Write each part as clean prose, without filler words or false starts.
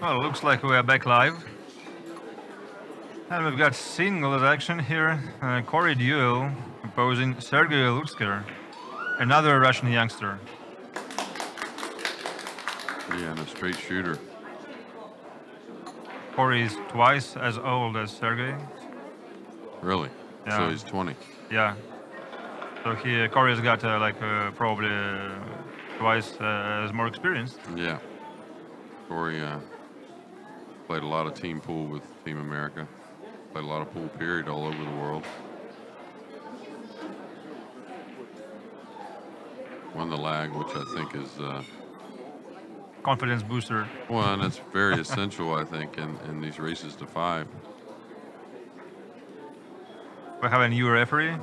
Well, looks like we are back live. And we've got singles action here. Corey Deuel opposing Sergey Lutsker, another Russian youngster. Yeah, and a straight shooter. Corey is twice as old as Sergey. Really? Yeah. So he's 20. Yeah. So Corey's got probably twice as more experience. Yeah. Corey played a lot of team pool with Team America. Played a lot of pool period all over the world. Won the lag, which I think is confidence booster. Well, and it's very essential, I think, in these races to 5. We have a new referee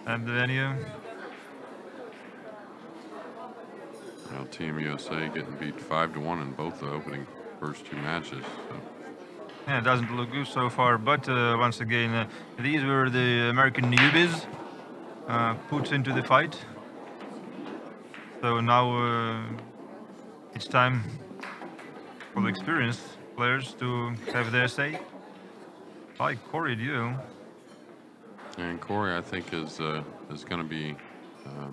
at the venue. Now, Team USA getting beat 5-1 in both the opening first 2 matches. So. Yeah, it doesn't look good so far, but once again, these were the American newbies put into the fight. So now it's time for the experienced players to have their say. Like Corey Deuel. And Corey, I think, is going to be a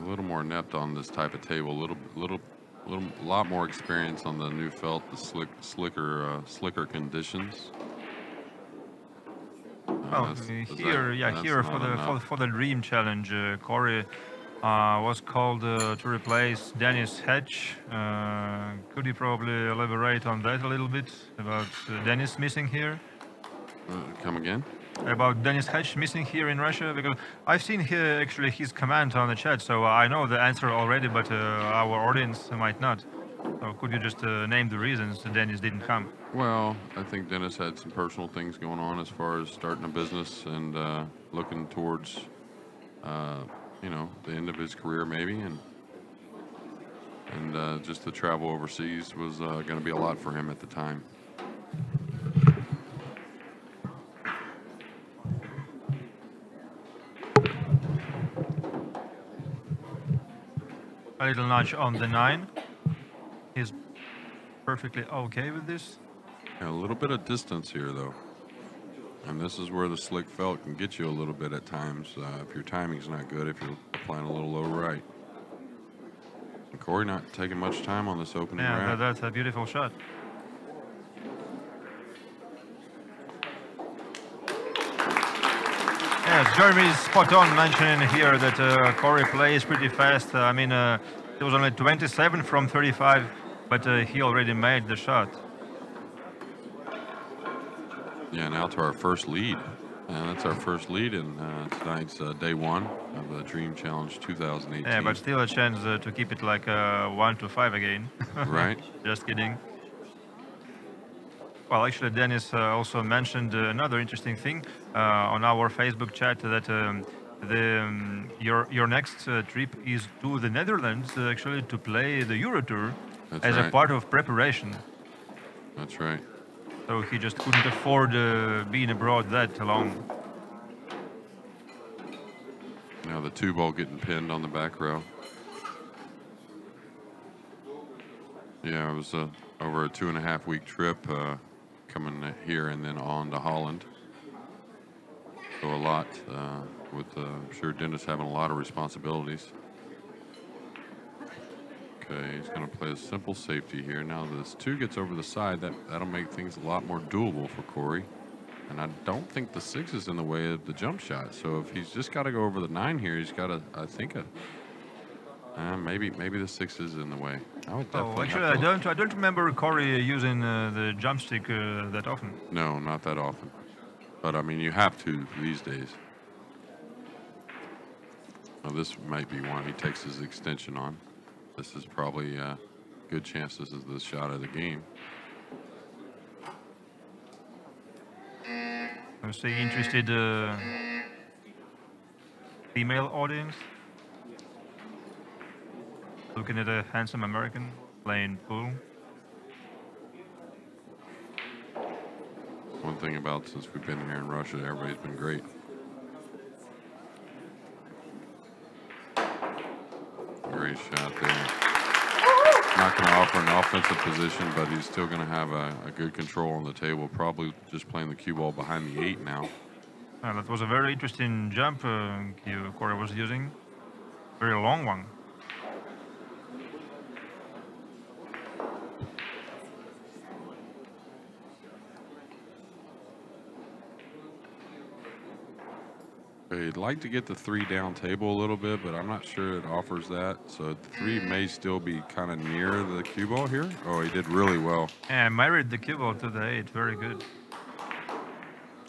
little more inept on this type of table. A lot more experience on the new felt, the slicker conditions. Well, here for the DreamChallenge, Corey was called to replace Dennis Hatch. Could you probably elaborate on that a little bit about Dennis missing here? Come again? About Dennis Hatch missing here in Russia, because I've seen here actually his comment on the chat, so I know the answer already, but our audience might not. So could you just name the reasons Dennis didn't come? Well, I think Dennis had some personal things going on as far as starting a business and looking towards, you know, the end of his career maybe, and just the travel overseas was going to be a lot for him at the time. A little notch on the 9. He's perfectly okay with this. Yeah, a little bit of distance here, though. And this is where the slick felt can get you a little bit at times if your timing's not good, if you're applying a little low right. And Corey not taking much time on this opening round. Yeah, that's a beautiful shot. Yes, Jeremy's spot on mentioning here that Corey plays pretty fast. I mean, it was only 27 from 35, but he already made the shot. Yeah, now to our first lead. And that's our first lead in tonight's day 1 of the DreamChallenge 2018. Yeah, but still a chance to keep it like 1-5 again. Right. Just kidding. Well, actually, Dennis also mentioned another interesting thing on our Facebook chat that your next trip is to the Netherlands actually to play the Euro Tour as a part of preparation. That's right. So he just couldn't afford being abroad that long. Now the 2-ball getting pinned on the back row. Yeah, it was over a 2.5-week trip. Coming here and then on to Holland. So a lot with, I'm sure Dennis having a lot of responsibilities. Okay, he's going to play a simple safety here. Now this 2 gets over the side, that'll make things a lot more doable for Corey. And I don't think the 6 is in the way of the jump shot. So if he's just got to go over the 9 here, he's got to, I think, maybe the 6 is in the way. I would definitely actually, I don't remember Corey using the jump stick that often. No, not that often. But I mean, you have to these days. Now this might be one he takes his extension on. This is probably a good chance this is the shot of the game. I see interested female audience. Looking at a handsome American playing pool. One thing about since we've been here in Russia, everybody's been great. Great shot there. not going to offer an offensive position, but he's still going to have a good control on the table. Probably just playing the cue ball behind the 8 now. That was a very interesting jump Corey was using. Very long one. He'd like to get the 3 down table a little bit, but I'm not sure it offers that. So the 3 may still be kind of near the cue ball here. Oh, he did really well. Yeah, married the cue ball to the 8. Very good.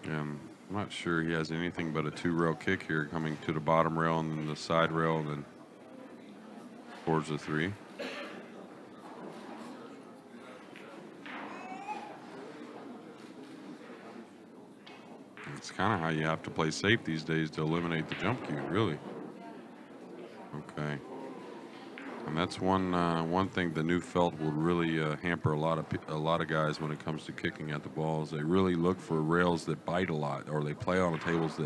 I'm not sure he has anything but a 2-rail kick here, coming to the bottom rail and then the side rail and then towards the 3. It's kind of how you have to play safe these days to eliminate the jump cue, really. Okay. And that's one thing the new felt will really hamper a lot of guys when it comes to kicking at the balls. They really look for rails that bite a lot, or they play on the tables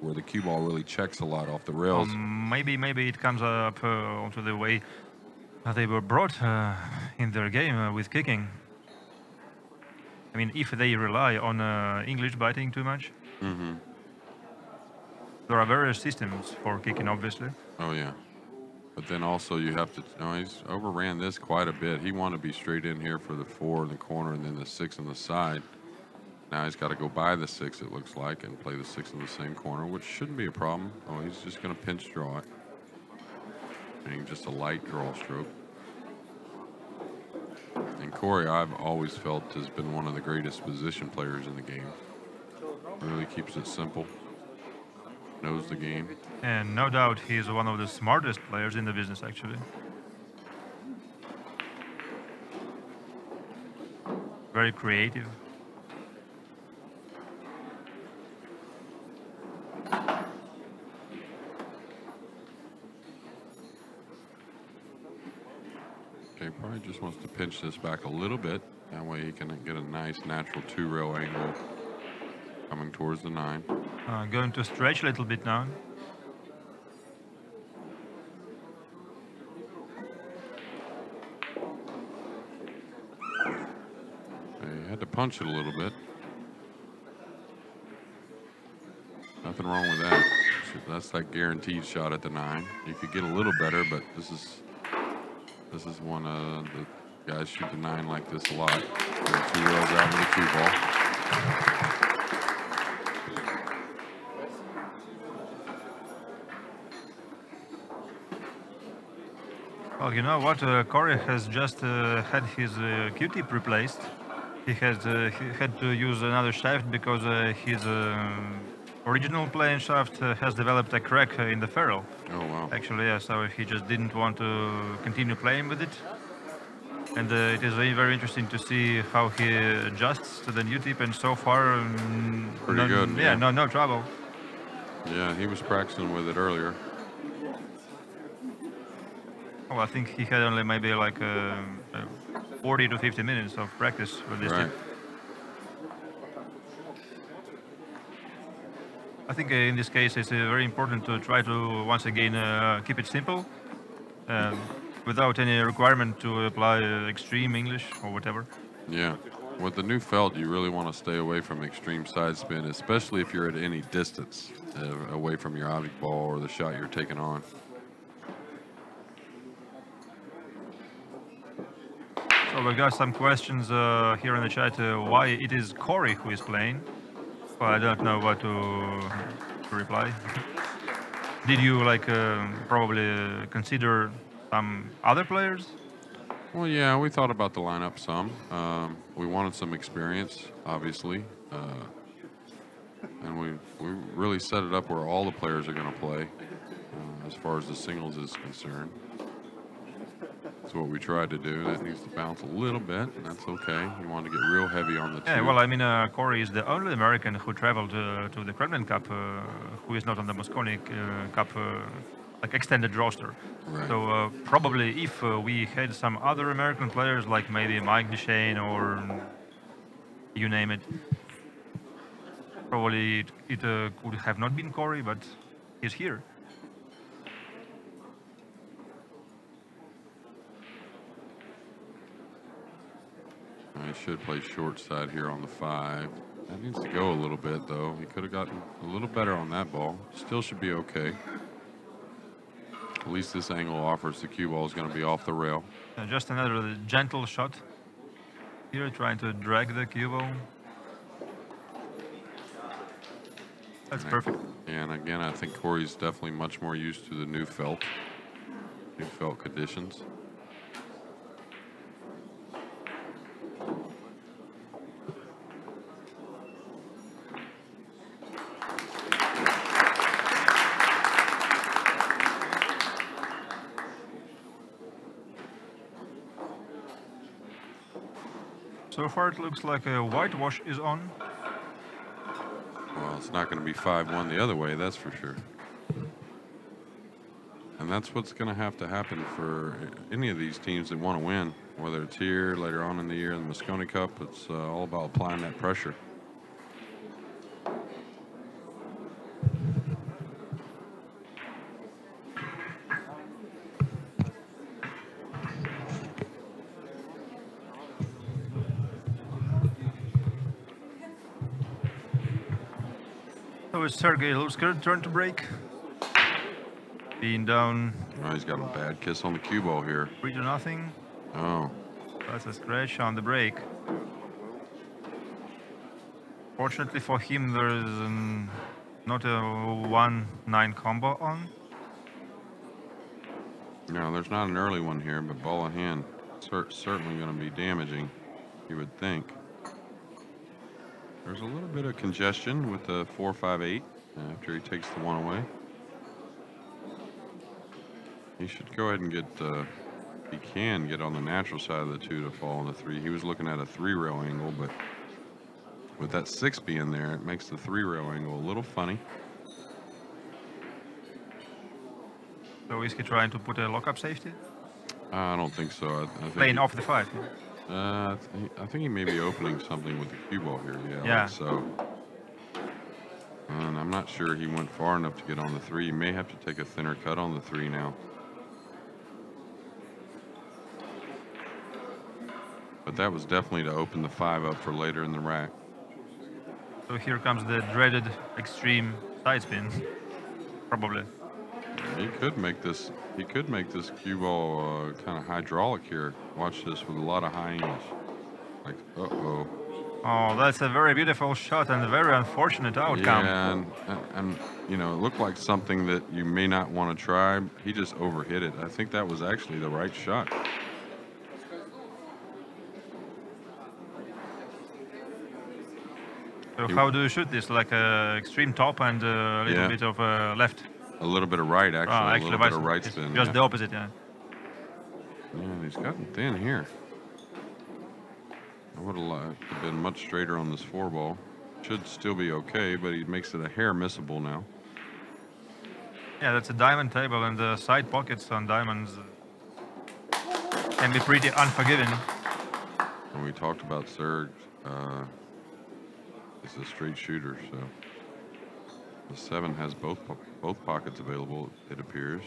where the cue ball really checks a lot off the rails. Maybe it comes up onto the way they were brought in their game with kicking. I mean, if they rely on English biting too much, there are various systems for kicking, obviously. Oh, yeah. But then also you have to, he's overran this quite a bit. He wanted to be straight in here for the 4 in the corner and then the 6 on the side. Now he's got to go by the 6, it looks like, and play the 6 in the same corner, which shouldn't be a problem. Oh, he's just going to pinch draw it. Being just a light draw stroke. And Corey, I've always felt, has been one of the greatest position players in the game. Really keeps it simple. Knows the game. And no doubt he's one of the smartest players in the business, actually. Very creative. Probably just wants to pinch this back a little bit. That way he can get a nice natural 2-rail angle coming towards the 9. Going to stretch a little bit now. He had to punch it a little bit. Nothing wrong with that. That's that guaranteed shot at the 9. You could get a little better, but this is one of the guys shoot the 9 like this a lot. 2 rails out with the cue ball. Well, you know what? Corey has just had his cue tip replaced. He had to use another shaft because his original playing shaft has developed a crack in the ferrule. Oh, wow. Actually, yeah, so he just didn't want to continue playing with it. And it is very, very interesting to see how he adjusts to the new tip, and so far, pretty good. Yeah, no trouble. Yeah, he was practicing with it earlier. Well, I think he had only maybe like 40 to 50 minutes of practice with this tip. I think in this case it's very important to try to once again keep it simple, without any requirement to apply extreme English or whatever. Yeah, with the new felt, you really want to stay away from extreme side spin, especially if you're at any distance away from your object ball or the shot you're taking on. So we got some questions here in the chat. Why it is Corey who is playing? Well, I don't know what to reply. Did you probably consider some other players? Well, yeah, we thought about the lineup some. We wanted some experience, obviously, and we really set it up where all the players are going to play, as far as the singles is concerned. That's what we tried to do. That needs to bounce a little bit, and that's okay. We want to get real heavy on the 2. Yeah, well, I mean, Corey is the only American who traveled to the Kremlin Cup who is not on the Mosconi Cup extended roster. Right. So probably if we had some other American players, like maybe Mike Duchesne or you name it, probably it could have not been Corey, but he's here. He should play short side here on the 5. That needs to go a little bit, though. He could have gotten a little better on that ball. Still should be okay. At least this angle offers the cue ball is going to be off the rail. Just another gentle shot here, trying to drag the cue ball. That's perfect. And again, I think Corey's definitely much more used to the new felt conditions. So far it looks like a whitewash is on. Well, it's not going to be 5-1 the other way, that's for sure. And that's what's going to happen for any of these teams that want to win, whether it's here, later on in the year, in the Mosconi Cup. It's all about applying that pressure. So it's Sergey Lutsker turn to break. Being down. Oh, he's got a bad kiss on the cue ball here. 3-0. Oh. That's a scratch on the break. Fortunately for him, there is not a 1-9 combo on. No, there's not an early one here, but ball in hand certainly going to be damaging, you would think. There's a little bit of congestion with the 4-5-8 after he takes the 1 away. He should go ahead and get, he can get on the natural side of the 2 to fall on the 3. He was looking at a 3-rail angle, but with that 6 being there, it makes the 3-rail angle a little funny. So is he trying to put a lock-up safety? I don't think so. I think Playing off the 5. I think he may be opening something with the cue ball here. Yeah. Like so. And I'm not sure he went far enough to get on the 3. He may have to take a thinner cut on the 3 now. But that was definitely to open the 5 up for later in the rack. So here comes the dreaded extreme side spin, probably. He could make this. He could make this cue ball kind of hydraulic here. Watch this with a lot of high angles. Like, uh-oh. Oh, that's a very beautiful shot and a very unfortunate outcome. Yeah, and you know, it looked like something that you may not want to try. He just overhit it. I think that was actually the right shot. So how do you shoot this? Like a extreme top and a little bit of left? A little bit of right, actually. Actually, a little bit of right spin. Just the opposite, yeah. Yeah, he's gotten thin here. I would have been much straighter on this 4 ball. Should still be okay, but he makes it a hair missable now. Yeah, that's a diamond table, and the side pockets on diamonds can be pretty unforgiving. And we talked about Sergey. He's a straight shooter, so the 7 has both pockets available, it appears.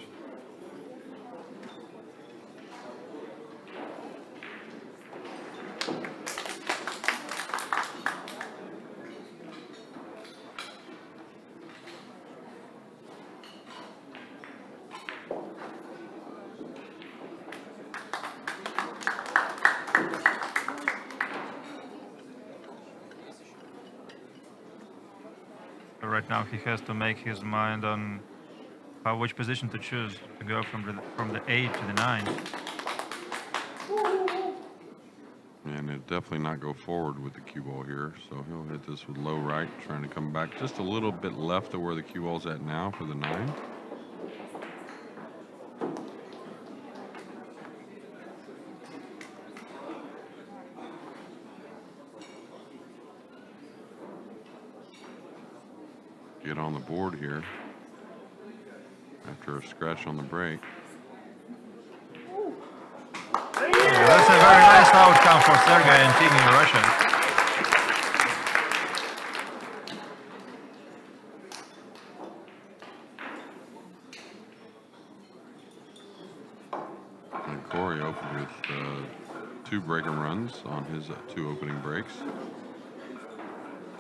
Right now he has to make his mind on which position to choose to go from the 8 to the 9. And it definitely not go forward with the cue ball here, so he'll hit this with low right, trying to come back just a little bit left of where the cue ball's at now for the 9. Get on the board here after a scratch on the break. Yeah, that's a very nice outcome for Sergey and Team in Russia. And Corey opened with 2 break and runs on his 2 opening breaks.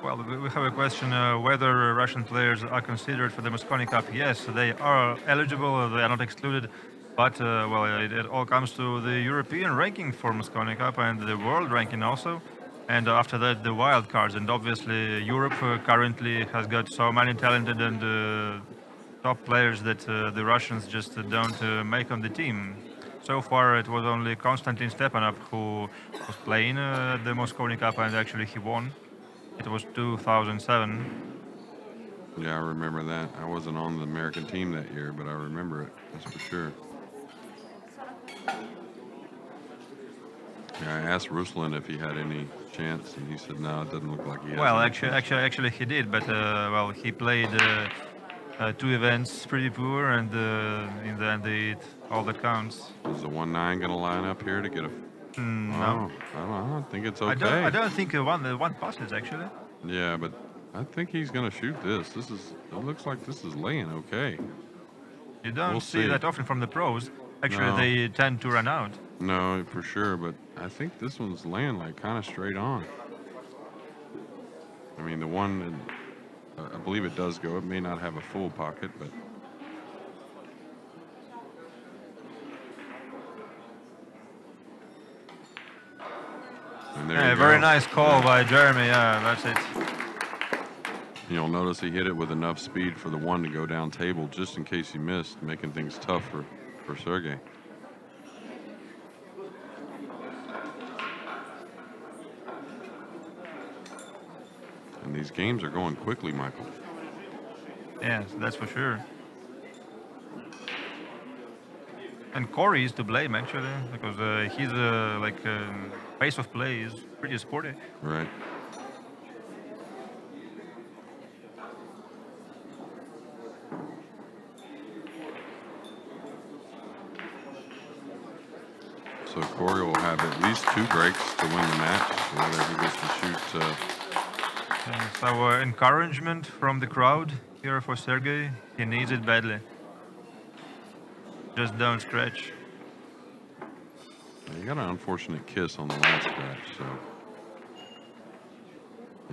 Well, we have a question whether Russian players are considered for the Mosconi Cup. Yes, they are eligible, they are not excluded, but well, it all comes to the European ranking for Mosconi Cup and the world ranking also. And after that, the wild cards. And obviously, Europe currently has got so many talented and top players that the Russians just don't make on the team. So far, it was only Konstantin Stepanov who was playing the Mosconi Cup, and actually he won. It was 2007. Yeah, I remember that. I wasn't on the American team that year, but I remember it. That's for sure. Yeah, I asked Ruslan if he had any chance, and he said no. It doesn't look like he has. Well, any actually, he did, but well, he played 2 events pretty poor, and in the end, all that counts. Is the 1-9 going to line up here to get a? No, I don't think it's okay. I don't think one passes actually. Yeah, but I think he's going to shoot this. It looks like this is laying okay. You don't see that often from the pros. Actually, No. they tend to run out. No, for sure, but I think this one's laying like kind of straight on. I mean, the one, I believe it does go. It may not have a full pocket, but. And there you very go. nice call by Jeremy. Yeah, that's it. You'll notice he hit it with enough speed for the 1 to go down table just in case he missed, making things tough for Sergey. And these games are going quickly, Michael. Yes, that's for sure. And Corey is to blame actually, because his pace of play is pretty sporty. Right. So Corey will have at least 2 breaks to win the match, whether he gets to shoot. So encouragement from the crowd here for Sergey. He needs it badly. Just don't scratch. He got an unfortunate kiss on the last scratch, so.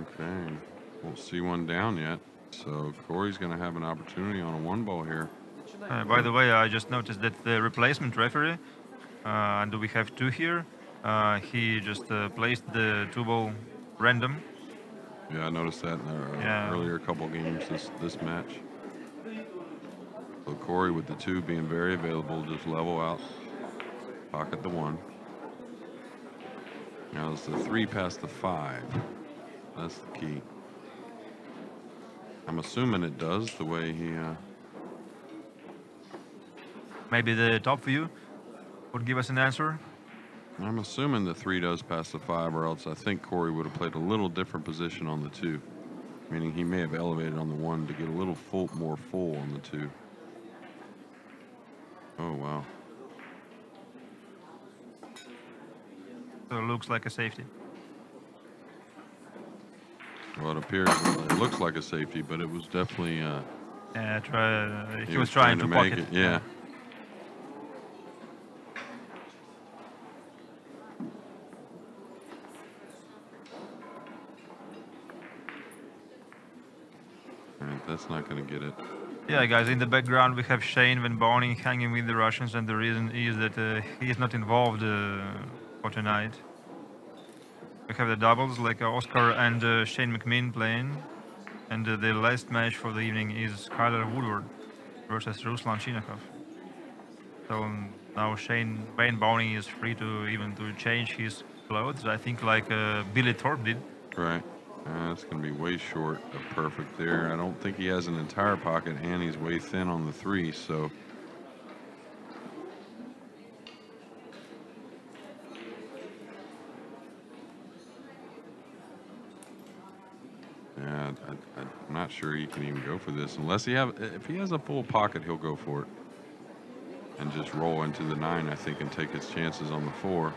Okay, won't see one down yet. So Corey's going to have an opportunity on a 1 ball here. By the way, I just noticed that the replacement referee, and we have 2 here, he just placed the 2 ball random. Yeah, I noticed that in the earlier couple games this match. So Corey with the 2 being very available, just level out, pocket the 1. Now it's the 3 past the 5. That's the key. I'm assuming it does the way he. Maybe the top view would give us an answer. I'm assuming the 3 does pass the 5, or else I think Corey would have played a little different position on the 2. Meaning he may have elevated on the 1 to get a little more full on the 2. Oh, wow. So it looks like a safety. Well, it looks like a safety, but it was definitely. He was trying to make pocket it. Yeah. All right, that's not going to get it. Yeah, guys, in the background we have Shane Van Boning hanging with the Russians, and the reason is that he is not involved for tonight. We have the doubles like Oscar and Shane McMinn playing, and the last match for the evening is Skylar Woodward versus Ruslan Chinakhov. So now Shane Van Boning is free to even to change his clothes. I think like Billy Thorpe did. Right. That's going to be way short of perfect there. I don't think he has an entire pocket, and he's way thin on the 3, so. Yeah, I'm not sure he can even go for this unless if he has a full pocket, he'll go for it. And just roll into the 9, I think, and take his chances on the 4.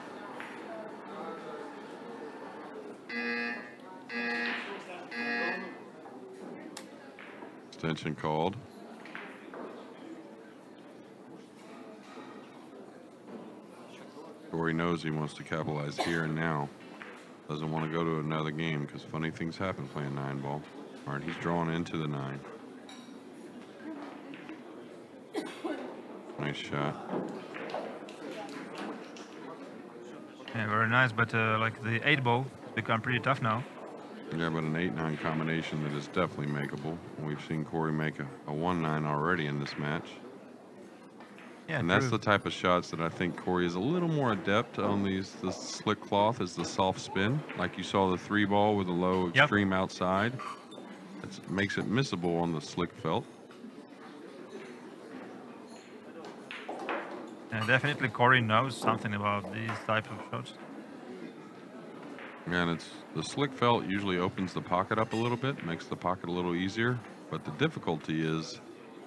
Extension called. Corey knows he wants to capitalize here and now. Doesn't want to go to another game because funny things happen playing 9-ball. All right, he's drawing into the 9. Nice shot. Yeah, very nice, but like the 8-ball has become pretty tough now. Yeah, but an 8-9 combination that is definitely makeable. We've seen Corey make a 1-9 already in this match. Yeah, and that's the type of shots that I think Corey is a little more adept on. The slick cloth is the soft spin, like you saw the 3-ball with a low extreme outside. It makes it missable on the slick felt. Yeah, definitely Corey knows something about these type of shots. And it's the slick felt usually opens the pocket up a little bit, makes the pocket a little easier. But the difficulty is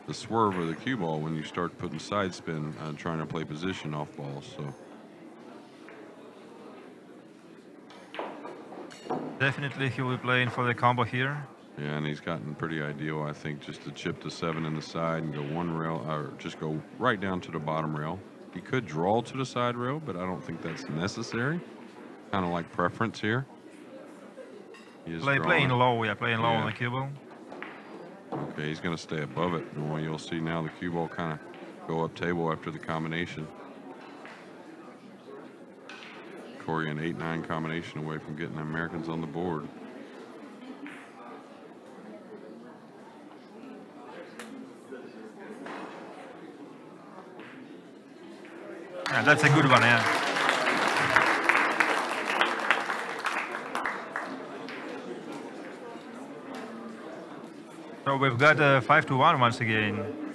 the swerve of the cue ball when you start putting side spin and trying to play position off balls. So definitely he will be playing for the combo here. Yeah, and he's gotten pretty ideal, I think, just to chip the 7 in the side and go 1 rail, or just go right down to the bottom rail. He could draw to the side rail, but I don't think that's necessary. Kind of like preference here. Playing low, playing low on the cue ball. Okay, he's going to stay above it. And well, you'll see now the cue ball kind of go up table after the combination. Corey an 8-9 combination away from getting the Americans on the board. Yeah, that's a good one, yeah. So we've got 5-1 once again.